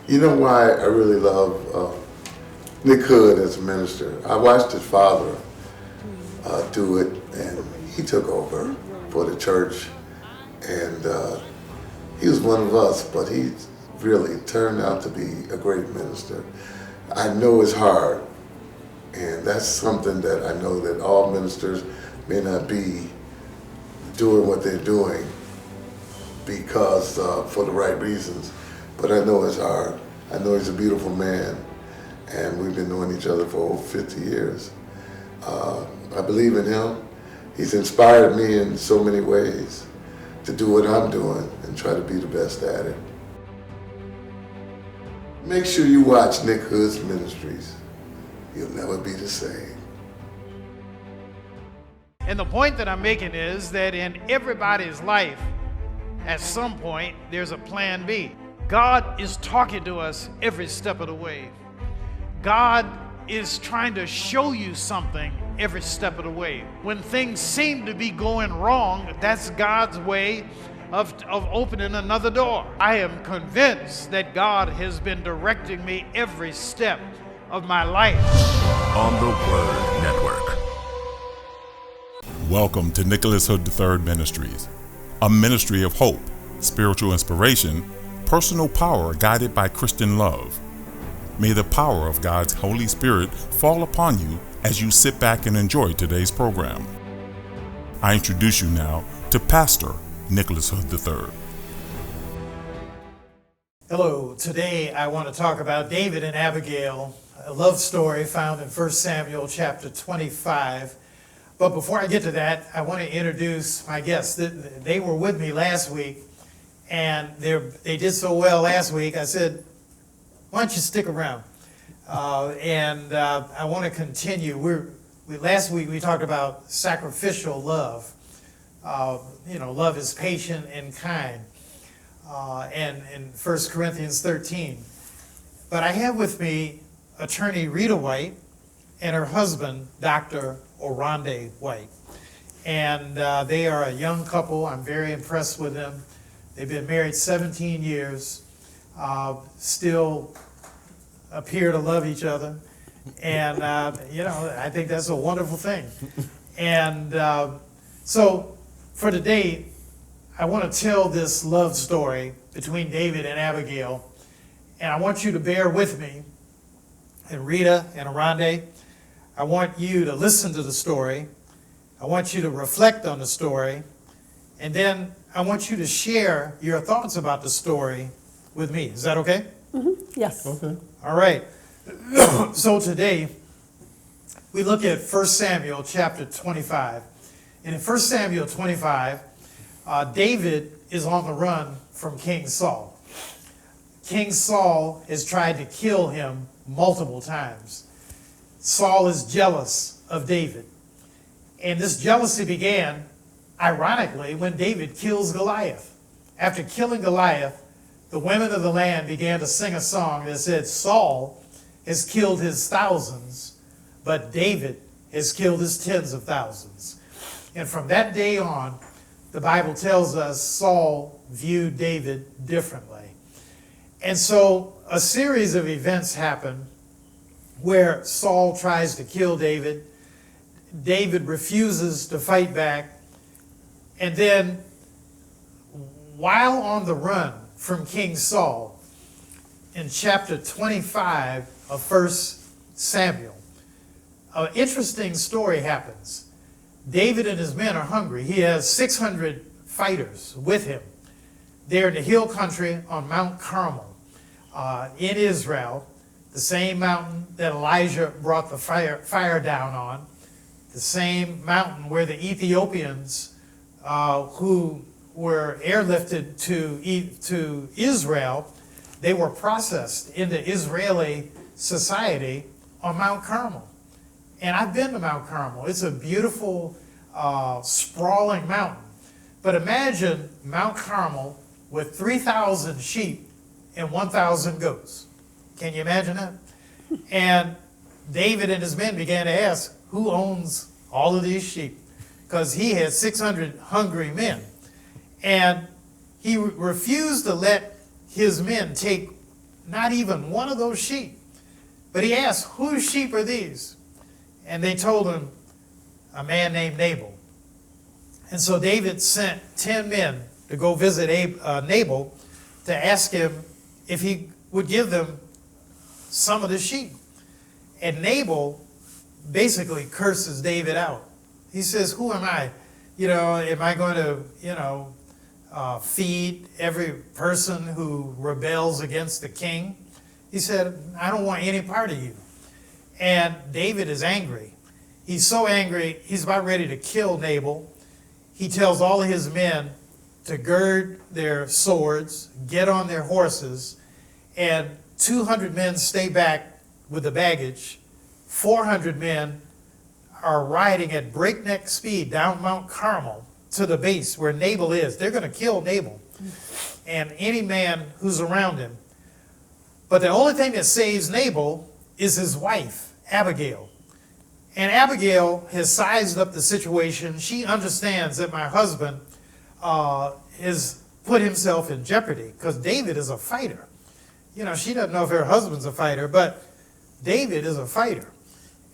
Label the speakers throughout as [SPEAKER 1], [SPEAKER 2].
[SPEAKER 1] You know why I really love Nick Hood as a minister? I watched his father do it, and he took over for the church, and he was one of us, but he really turned out to be a great minister. I know it's hard, and that's something that I know that all ministers may not be doing what they're doing because for the right reasons, but I know it's hard. I know he's a beautiful man, and we've been knowing each other for over 50 years. I believe in him. He's inspired me in so many ways to do what I'm doing and try to be the best at it. Make sure you watch Nick Hood's ministries. You'll never be the same.
[SPEAKER 2] And the point that I'm making is that in everybody's life, at some point, there's a plan B. God is talking to us every step of the way. God is trying to show you something every step of the way. When things seem to be going wrong, that's God's way of opening another door. I am convinced that God has been directing me every step of my life.
[SPEAKER 3] On the Word Network.
[SPEAKER 4] Welcome to Nicholas Hood III Ministries, a ministry of hope, spiritual inspiration, personal power guided by Christian love. May the power of God's Holy Spirit fall upon you as you sit back and enjoy today's program. I introduce you now to Pastor Nicholas Hood III.
[SPEAKER 2] Hello, today I want to talk about David and Abigail, a love story found in 1 Samuel chapter 25. But before I get to that, I want to introduce my guests. They were with me last week, and they did so well last week. I said, why don't you stick around? I want to continue. Last week we talked about sacrificial love. Love is patient and kind. And in 1 Corinthians 13. But I have with me attorney Rita White and her husband, Dr. Orande White. And they are a young couple. I'm very impressed with them. They've been married 17 years, still appear to love each other. And, I think that's a wonderful thing. And so for today, I want to tell this love story between David and Abigail. And I want you to bear with me. And Rita and Orande, I want you to listen to the story. I want you to reflect on the story. And then I want you to share your thoughts about the story with me. Is that okay?
[SPEAKER 5] Mm-hmm. Yes.
[SPEAKER 1] Okay.
[SPEAKER 2] All right. So today, we look at 1 Samuel chapter 25. And in 1 Samuel 25, David is on the run from King Saul. King Saul has tried to kill him multiple times. Saul is jealous of David. And this jealousy began, ironically, when David kills Goliath. After killing Goliath, the women of the land began to sing a song that said, Saul has killed his thousands, but David has killed his tens of thousands. And from that day on, the Bible tells us Saul viewed David differently. And so a series of events happen where Saul tries to kill David. David refuses to fight back. And then, while on the run from King Saul, in chapter 25 of 1 Samuel, an interesting story happens. David and his men are hungry. He has 600 fighters with him. They're in the hill country on Mount Carmel in Israel, the same mountain that Elijah brought the fire down on, the same mountain where the Ethiopians who were airlifted to Israel, they were processed into Israeli society on Mount Carmel. And I've been to Mount Carmel. It's a beautiful, sprawling mountain. But imagine Mount Carmel with 3,000 sheep and 1,000 goats. Can you imagine that? And David and his men began to ask, who owns all of these sheep? Because he had 600 hungry men. And he refused to let his men take not even one of those sheep. But he asked, whose sheep are these? And they told him, a man named Nabal. And so David sent 10 men to go visit Nabal to ask him if he would give them some of the sheep. And Nabal basically curses David out. He says, who am I? Am I going to, feed every person who rebels against the king? He said, I don't want any part of you. And David is angry. He's so angry, he's about ready to kill Nabal. He tells all of his men to gird their swords, get on their horses, and 200 men stay back with the baggage. 400 men are riding at breakneck speed down Mount Carmel to the base where Nabal is. They're going to kill Nabal and any man who's around him. But the only thing that saves Nabal is his wife, Abigail. And Abigail has sized up the situation. She understands that my husband has put himself in jeopardy because David is a fighter. She doesn't know if her husband's a fighter, but David is a fighter.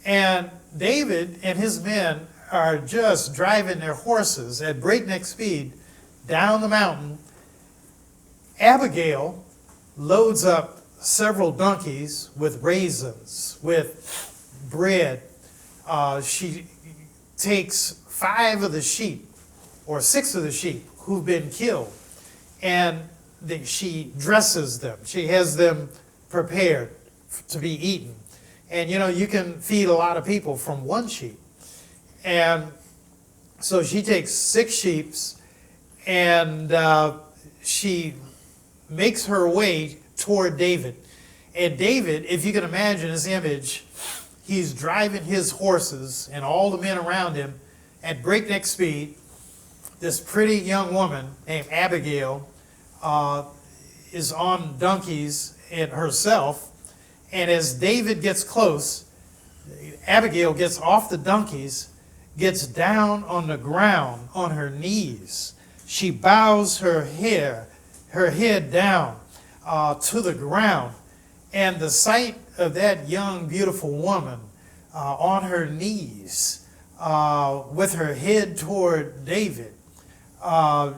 [SPEAKER 2] And David and his men are just driving their horses at breakneck speed down the mountain. Abigail loads up several donkeys with raisins, with bread. She takes 5 of the sheep, or 6 of the sheep who've been killed, and she dresses them. She has them prepared to be eaten. And you can feed a lot of people from one sheep. And so she takes 6 sheep and she makes her way toward David. And David, if you can imagine his image, he's driving his horses and all the men around him at breakneck speed. This pretty young woman named Abigail is on donkeys and herself. And as David gets close, Abigail gets off the donkeys, gets down on the ground on her knees. She bows her head down to the ground. And the sight of that young, beautiful woman on her knees with her head toward David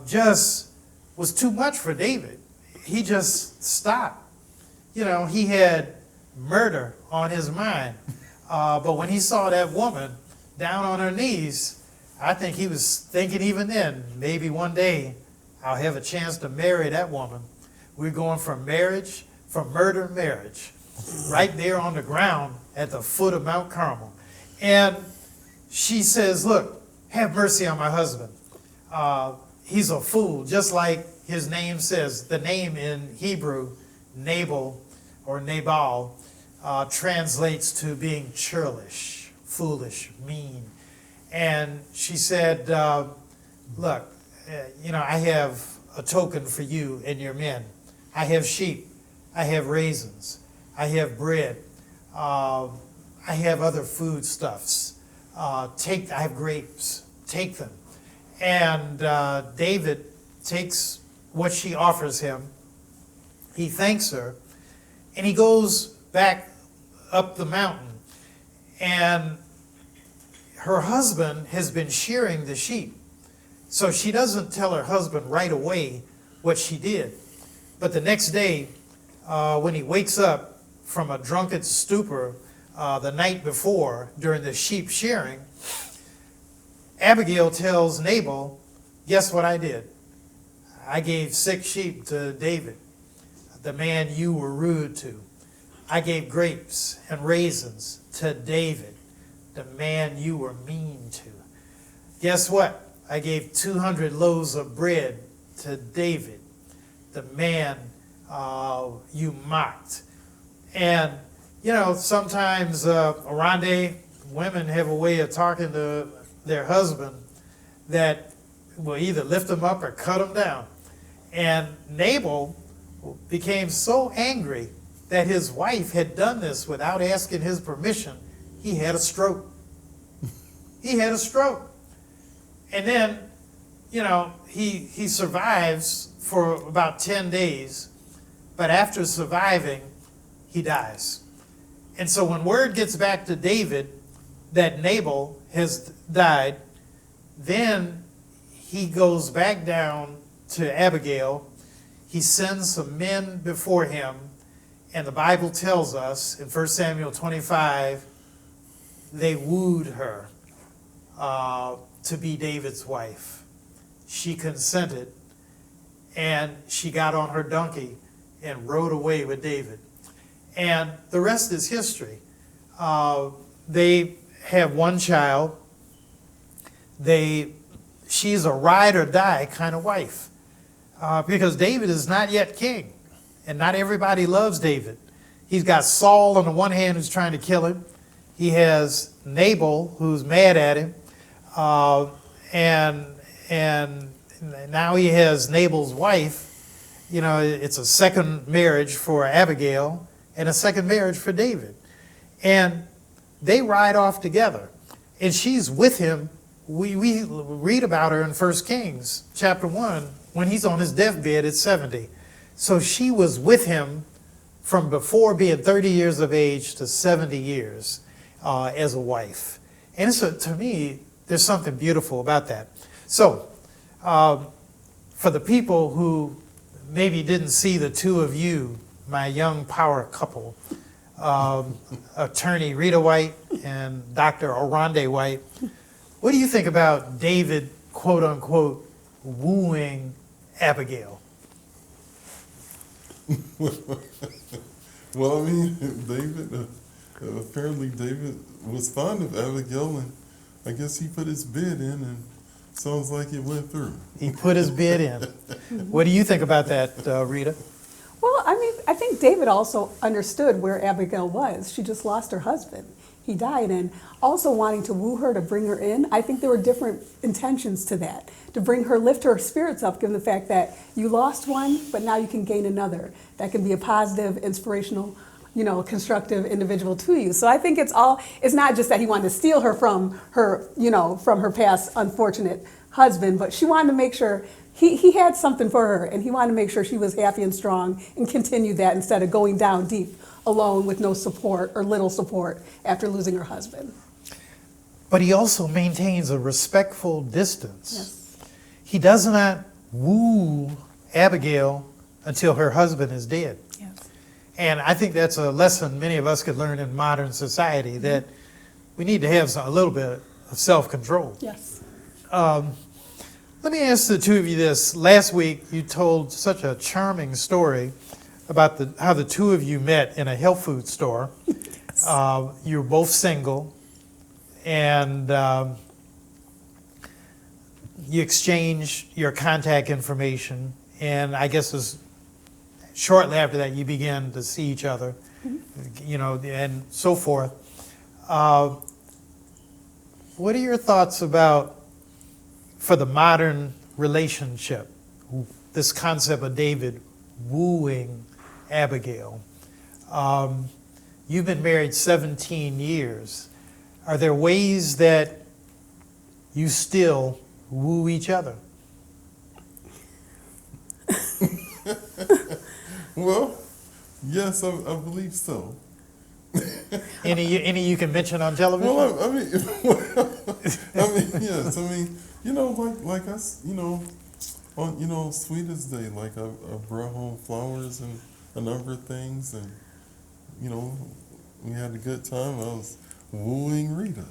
[SPEAKER 2] just was too much for David. He just stopped. He had murder on his mind. But when he saw that woman down on her knees, I think he was thinking even then, maybe one day I'll have a chance to marry that woman. We're going from murder to marriage, right there on the ground at the foot of Mount Carmel. And she says, look, have mercy on my husband. He's a fool, just like his name says. The name in Hebrew, Nabal or Nabal, translates to being churlish, foolish, mean. And she said, look, I have a token for you and your men. I have sheep. I have raisins. I have bread. I have other foodstuffs. I have grapes. Take them. And David takes what she offers him. He thanks her. And he goes back up the mountain. And her husband has been shearing the sheep. So she doesn't tell her husband right away what she did. But the next day, when he wakes up from a drunken stupor the night before during the sheep shearing, Abigail tells Nabal, guess what I did? I gave 6 sheep to David, the man you were rude to. I gave grapes and raisins to David, the man you were mean to. Guess what? I gave 200 loaves of bread to David, the man you mocked. And, sometimes Arande, women have a way of talking to their husband that will either lift them up or cut them down. And Nabal became so angry that his wife had done this without asking his permission, he had a stroke. He had a stroke. And then, he survives for about 10 days. but after surviving, he dies. And so when word gets back to David that Nabal has died, then he goes back down to Abigail. He sends some men before him, and the Bible tells us in 1 Samuel 25, they wooed her to be David's wife. She consented, and she got on her donkey and rode away with David. And the rest is history. They have one child. She's a ride or die kind of wife, because David is not yet king, and not everybody loves David. He's got Saul on the one hand who's trying to kill him. He has Nabal who's mad at him, and now he has Nabal's wife. You know, it's a second marriage for Abigail and a second marriage for David, and they ride off together, and she's with him. We read about her in 1 Kings chapter 1 when he's on his deathbed at 70. So she was with him from before being 30 years of age to 70 years as a wife. And so, to me, there's something beautiful about that. So for the people who maybe didn't see the two of you, my young power couple, attorney Rita White and Dr. Oronde White, what do you think about David, quote unquote, wooing Abigail?
[SPEAKER 5] Well, I mean, David, apparently David was fond of Abigail, and I guess he put his bid in, and sounds like it went through.
[SPEAKER 2] He put his bid in. What do you think about that, Rita?
[SPEAKER 6] Well, I mean, I think David also understood where Abigail was. She just lost her husband. He died, and also wanting to woo her, to bring her in. I think there were different intentions to that. To bring her, lift her spirits up, given the fact that you lost one, but now you can gain another. That can be a positive, inspirational, constructive individual to you. So I think it's not just that he wanted to steal her from her, from her past unfortunate husband, but she wanted to make sure he had something for her, and he wanted to make sure she was happy and strong and continue that instead of going down deep alone with no support or little support after losing her husband.
[SPEAKER 2] But he also maintains a respectful distance.
[SPEAKER 6] Yes.
[SPEAKER 2] He does not woo Abigail until her husband is dead.
[SPEAKER 6] Yes.
[SPEAKER 2] And I think that's a lesson many of us could learn in modern society, that we need to have a little bit of self-control.
[SPEAKER 6] Yes.
[SPEAKER 2] Let me ask the two of you this. Last week, you told such a charming story about how the two of you met in a health food store. Yes. You were both single, and you exchanged your contact information, and I guess it was shortly after that you began to see each other, and so forth. What are your thoughts about, for the modern relationship, this concept of David wooing Abigail? You've been married 17 years. Are there ways that you still woo each other?
[SPEAKER 5] Well, yes, I believe so.
[SPEAKER 2] Any you can mention on television?
[SPEAKER 5] Well, I mean, yes, I mean, like us, on, Sweetest Day, like I brought home flowers and a number of things, and, we had a good time. I was wooing Rita.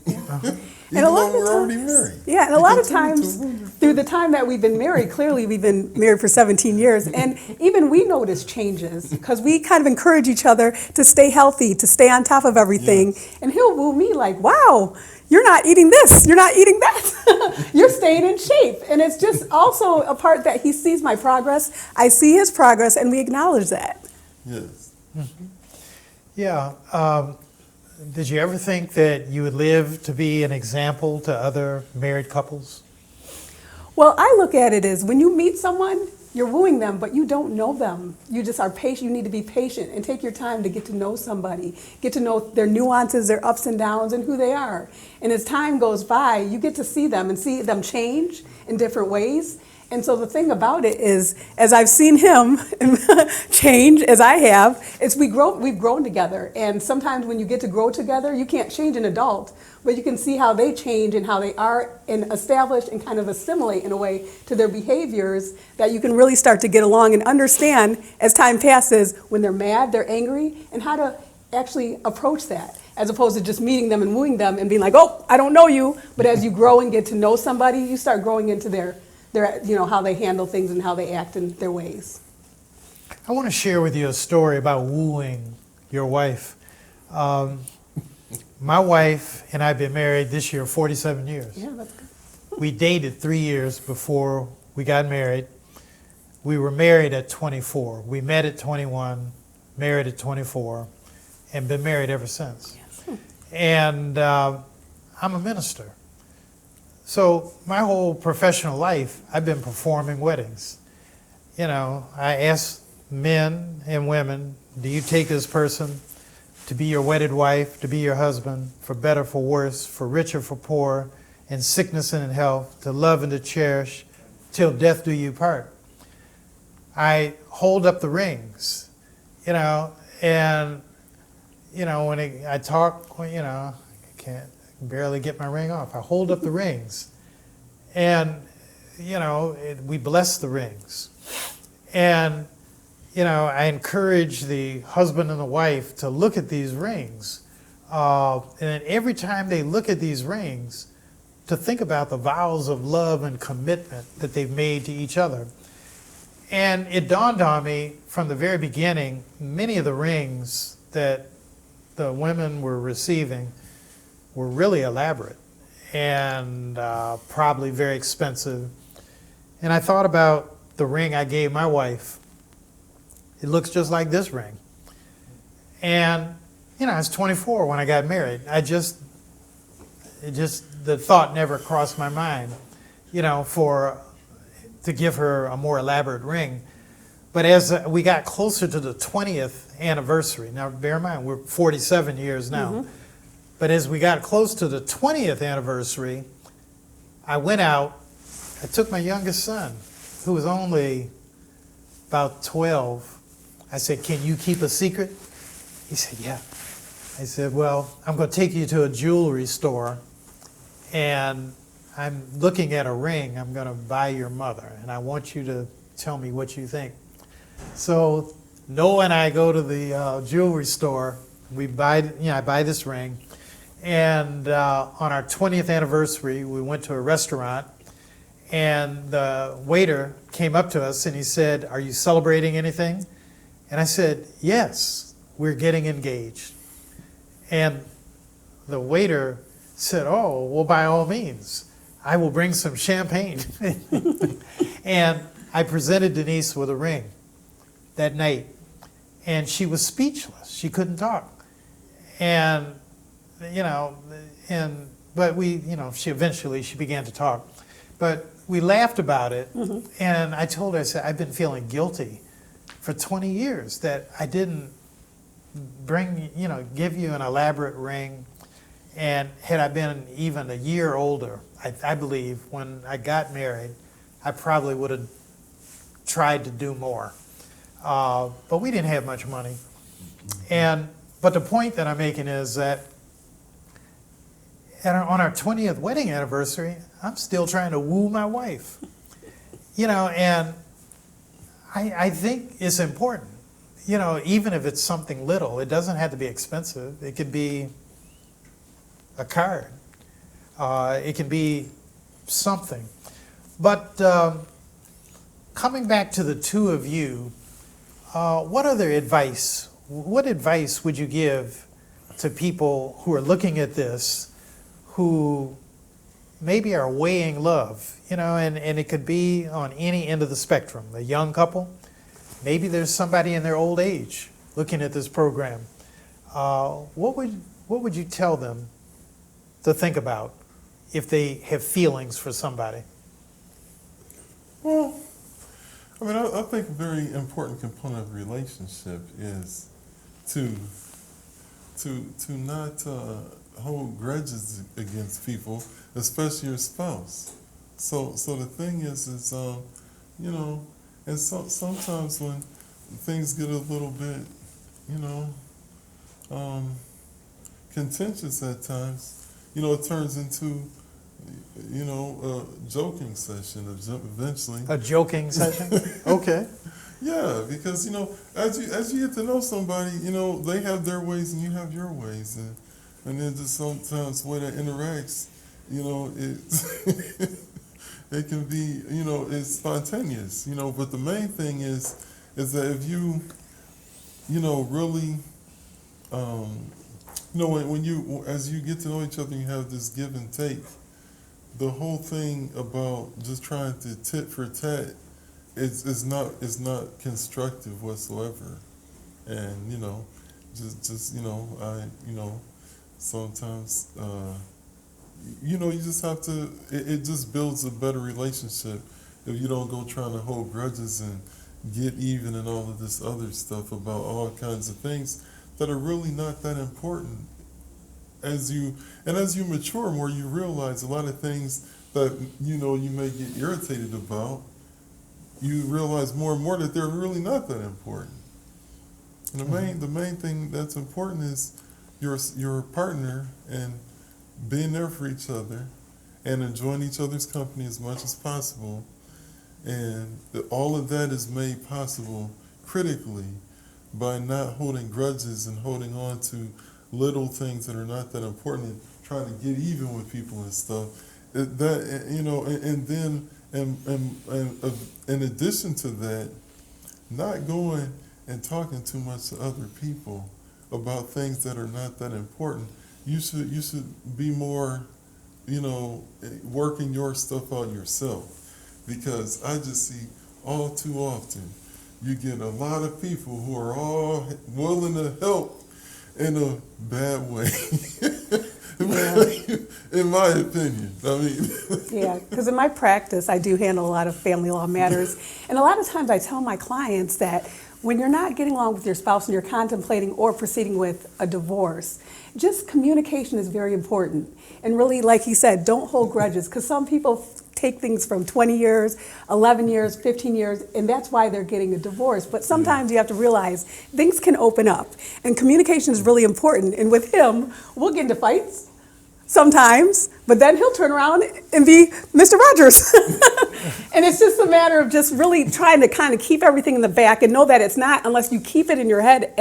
[SPEAKER 6] And a lot of
[SPEAKER 5] we're already
[SPEAKER 6] times,
[SPEAKER 5] married.
[SPEAKER 6] yeah, and a lot of times through the time that we've been married, clearly we've been married for 17 years, and even we notice changes because we kind of encourage each other to stay healthy, to stay on top of everything. Yes. And he'll woo me like, wow, you're not eating this, you're not eating that, you're staying in shape. And it's just also a part that he sees my progress, I see his progress, and we acknowledge that.
[SPEAKER 5] Yes.
[SPEAKER 2] Mm-hmm. Yeah. Did you ever think that you would live to be an example to other married couples?
[SPEAKER 6] Well, I look at it as when you meet someone, you're wooing them, but you don't know them. You just are patient. You need to be patient and take your time to get to know somebody, get to know their nuances, their ups and downs, and who they are. And as time goes by, you get to see them and see them change in different ways. And so the thing about it is, as I've seen him change, as I have, we've grown together. And sometimes when you get to grow together, you can't change an adult, but you can see how they change and how they are and establish and kind of assimilate in a way to their behaviors that you can really start to get along and understand as time passes when they're mad, they're angry, and how to actually approach that, as opposed to just meeting them and wooing them and being like, oh, I don't know you. But as you grow and get to know somebody, you start growing into their how they handle things and how they act in their ways.
[SPEAKER 2] I want to share with you a story about wooing your wife. My wife and I have been married this year 47 years.
[SPEAKER 6] Yeah, that's good.
[SPEAKER 2] We dated 3 years before we got married. We were married at 24. We met at 21, married at 24, and been married ever since.
[SPEAKER 6] Yes.
[SPEAKER 2] And I'm a minister. So my whole professional life, I've been performing weddings. You know, I ask men and women, do you take this person to be your wedded wife, to be your husband, for better, for worse, for richer, for poor, in sickness and in health, to love and to cherish, till death do you part? I hold up the rings, you know, and, you know, when I talk, you know, I can't barely get my ring off. I hold up the rings, and you know, we bless the rings, and you know, I encourage the husband and the wife to look at these rings, and every time they look at these rings, to think about the vows of love and commitment that they've made to each other. And it dawned on me from the very beginning, many of the rings that the women were receiving were really elaborate and probably very expensive. And I thought about the ring I gave my wife. It looks just like this ring. And, you know, I was 24 when I got married. The thought never crossed my mind, you know, to give her a more elaborate ring. But as we got closer to the 20th anniversary, now bear in mind, we're 47 years now. Mm-hmm. But as we got close to the 20th anniversary, I went out, I took my youngest son, who was only about 12. I said, can you keep a secret? He said, yeah. I said, well, I'm going to take you to a jewelry store, and I'm looking at a ring I'm going to buy your mother, and I want you to tell me what you think. So Noah and I go to the jewelry store. I buy this ring. And on our 20th anniversary, we went to a restaurant, and the waiter came up to us and he said, are you celebrating anything? And I said, yes, we're getting engaged. And the waiter said, oh, well, by all means, I will bring some champagne. And I presented Denise with a ring that night, and she was speechless. She couldn't talk. And you know, but she began to talk. But we laughed about it, mm-hmm. And I told her, I said, I've been feeling guilty for 20 years that I didn't give you an elaborate ring. And had I been even a year older, I believe when I got married, I probably would have tried to do more. But we didn't have much money. But the point that I'm making is that on our 20th wedding anniversary, I'm still trying to woo my wife. You know, and I think it's important. You know, even if it's something little, it doesn't have to be expensive. It could be a card. It can be something. But coming back to the two of you, what advice would you give to people who are looking at this, who maybe are weighing love, you know, and it could be on any end of the spectrum, a young couple, maybe there's somebody in their old age looking at this program. What would you tell them to think about if they have feelings for somebody?
[SPEAKER 5] Well, I mean, I think a very important component of a relationship is to not hold grudges against people, especially your spouse. So the thing is, you know, and sometimes when things get a little bit, you know, contentious at times, you know, it turns into, you know, a joking session eventually.
[SPEAKER 2] A joking session? Okay.
[SPEAKER 5] Yeah, because, you know, as you get to know somebody, you know, they have their ways and you have your ways, and then just sometimes the way that interacts, you know, it it can be, you know, it's spontaneous, you know. But the main thing is that if you, you know, really, you know, when you, as you get to know each other, you have this give and take. The whole thing about just trying to tit for tat is not constructive whatsoever. And, you know, just you know, sometimes you know, you just have to, it just builds a better relationship if you don't go trying to hold grudges and get even and all of this other stuff about all kinds of things that are really not that important. As you mature more, you realize a lot of things that, you know, you may get irritated about, you realize more and more that they're really not that important. And the main thing that's important is your partner and being there for each other and enjoying each other's company as much as possible. And all of that is made possible critically by not holding grudges and holding on to little things that are not that important and trying to get even with people and stuff. That, you know, and then in addition to that, not going and talking too much to other people about things that are not that important. You should be more, you know, working your stuff out yourself, because I just see all too often you get a lot of people who are all willing to help in a bad way. In my opinion, I mean.
[SPEAKER 6] Yeah, because in my practice, I do handle a lot of family law matters. And a lot of times I tell my clients that when you're not getting along with your spouse and you're contemplating or proceeding with a divorce, just communication is very important. And really, like he said, don't hold grudges, because some people take things from 20 years, 11 years, 15 years, and that's why they're getting a divorce. But sometimes you have to realize things can open up, and communication is really important. And with him, we'll get into fights sometimes, but then he'll turn around and be Mr. Rogers. And it's just a matter of just really trying to kind of keep everything in the back and know that it's not, unless you keep it in your head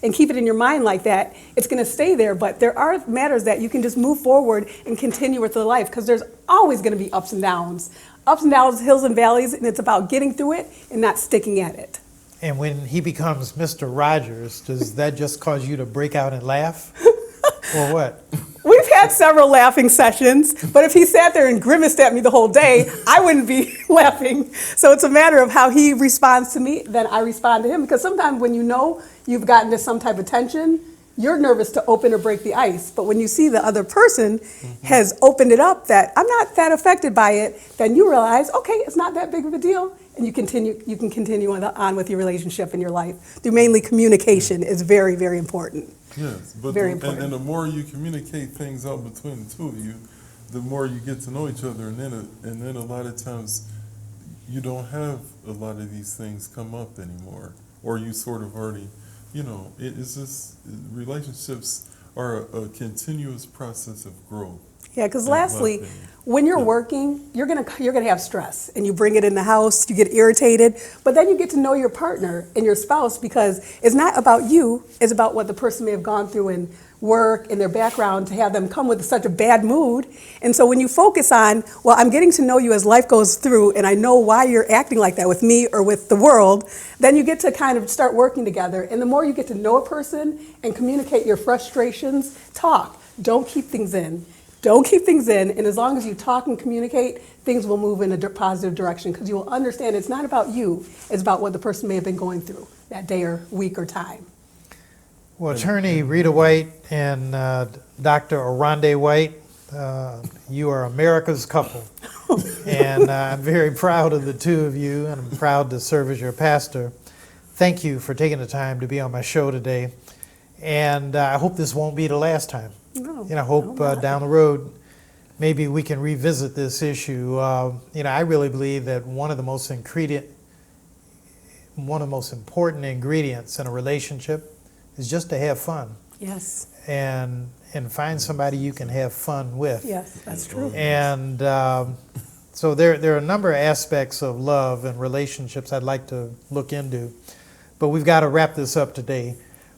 [SPEAKER 6] and keep it in your mind like that, it's going to stay there. But there are matters that you can just move forward and continue with the life, because there's always going to be ups and downs, hills and valleys, and it's about getting through it and not sticking at it.
[SPEAKER 2] And when he becomes Mr. Rogers, does that just cause you to break out and laugh? Or what?
[SPEAKER 6] We've had several laughing sessions, but if he sat there and grimaced at me the whole day, I wouldn't be laughing. So it's a matter of how he responds to me, then I respond to him. Because sometimes when you know you've gotten to some type of tension, you're nervous to open or break the ice. But when you see the other person has opened it up, that I'm not that affected by it, then you realize, okay, it's not that big of a deal. And you can continue on with your relationship and your life. Through mainly communication is very, very important.
[SPEAKER 5] Yes, but
[SPEAKER 6] Very important.
[SPEAKER 5] And the more you communicate things out between the two of you, the more you get to know each other, and then a lot of times you don't have a lot of these things come up anymore, or you sort of already, you know, it's just, relationships are a continuous process of growth.
[SPEAKER 6] Yeah, because lastly, when you're working, you're gonna have stress, and you bring it in the house. You get irritated, but then you get to know your partner and your spouse, because it's not about you; it's about what the person may have gone through in work and their background to have them come with such a bad mood. And so when you focus on, well, I'm getting to know you as life goes through, and I know why you're acting like that with me or with the world, then you get to kind of start working together. And the more you get to know a person and communicate your frustrations, talk. Don't keep things in. Don't keep things in, and as long as you talk and communicate, things will move in a positive direction, because you will understand it's not about you, it's about what the person may have been going through that day or week or time.
[SPEAKER 2] Well, Attorney Rita White and Dr. Oronde White, you are America's couple. And I'm very proud of the two of you, and I'm proud to serve as your pastor. Thank you for taking the time to be on my show today. And I hope this won't be the last time.
[SPEAKER 6] No,
[SPEAKER 2] And I hope
[SPEAKER 6] not.
[SPEAKER 2] down the road maybe we can revisit this issue. I really believe that one of the most important ingredients in a relationship is just to have fun.
[SPEAKER 6] Yes.
[SPEAKER 2] And find somebody you can have fun with.
[SPEAKER 6] Yes, that's true.
[SPEAKER 2] And so there are a number of aspects of love and relationships I'd like to look into, but we've got to wrap this up today.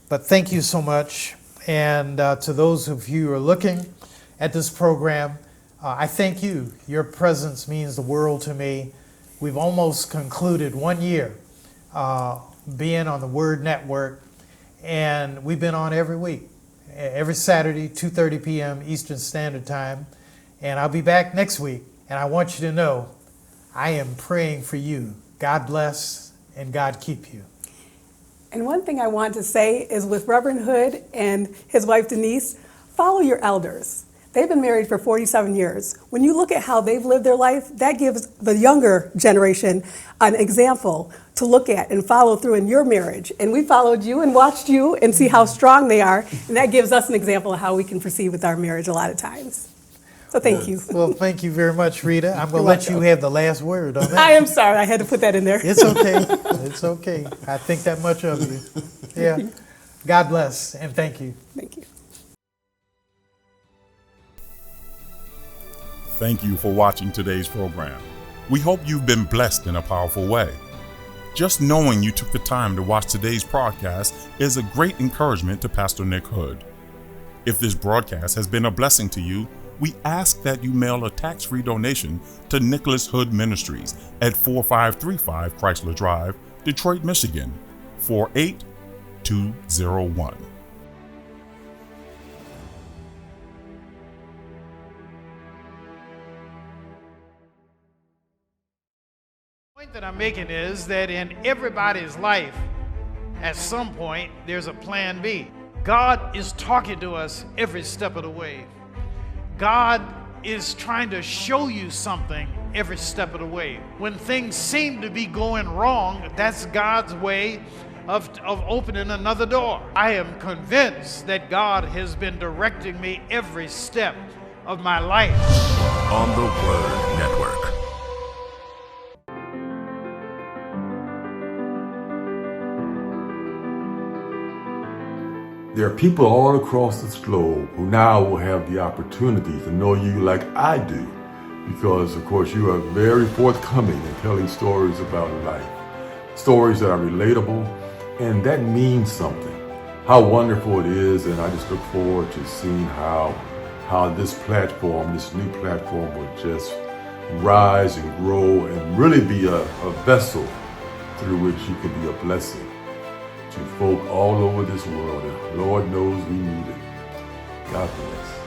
[SPEAKER 2] But thank you so much. And to those of you who are looking at this program, I thank you. Your presence means the world to me. We've almost concluded 1 year being on the Word Network, and we've been on every week, every Saturday, 2:30 p.m. Eastern Standard Time. And I'll be back next week. And I want you to know, I am praying for you. God bless and God keep you.
[SPEAKER 6] And one thing I want to say is with Reverend Hood and his wife Denise, follow your elders. They've been married for 47 years. When you look at how they've lived their life, that gives the younger generation an example to look at and follow through in your marriage. And we followed you and watched you and see how strong they are. And that gives us an example of how we can proceed with our marriage a lot of times. So thank you.
[SPEAKER 2] Well, thank you very much, Rita. I'm going to let you have the last word on that.
[SPEAKER 6] I am sorry, I had to put that in there.
[SPEAKER 2] It's okay. It's okay. I think that much of you. Yeah. God bless and thank you.
[SPEAKER 6] Thank you.
[SPEAKER 4] Thank you for watching today's program. We hope you've been blessed in a powerful way. Just knowing you took the time to watch today's broadcast is a great encouragement to Pastor Nick Hood. If this broadcast has been a blessing to you, we ask that you mail a tax-free donation to Nicholas Hood Ministries at 4535 Chrysler Drive, Detroit, Michigan, 48201.
[SPEAKER 2] The point that I'm making is that in everybody's life, at some point, there's a plan B. God is talking to us every step of the way. God is trying to show you something every step of the way. When things seem to be going wrong, that's God's way of opening another door. I am convinced that God has been directing me every step of my life.
[SPEAKER 3] On the Word Network.
[SPEAKER 7] There are people all across this globe who now will have the opportunity to know you like I do, because of course you are very forthcoming in telling stories about life, stories that are relatable, and that means something. How wonderful it is, and I just look forward to seeing how this platform, this new platform, will just rise and grow and really be a vessel through which you can be a blessing to folk all over this world, and Lord knows we need it. God bless.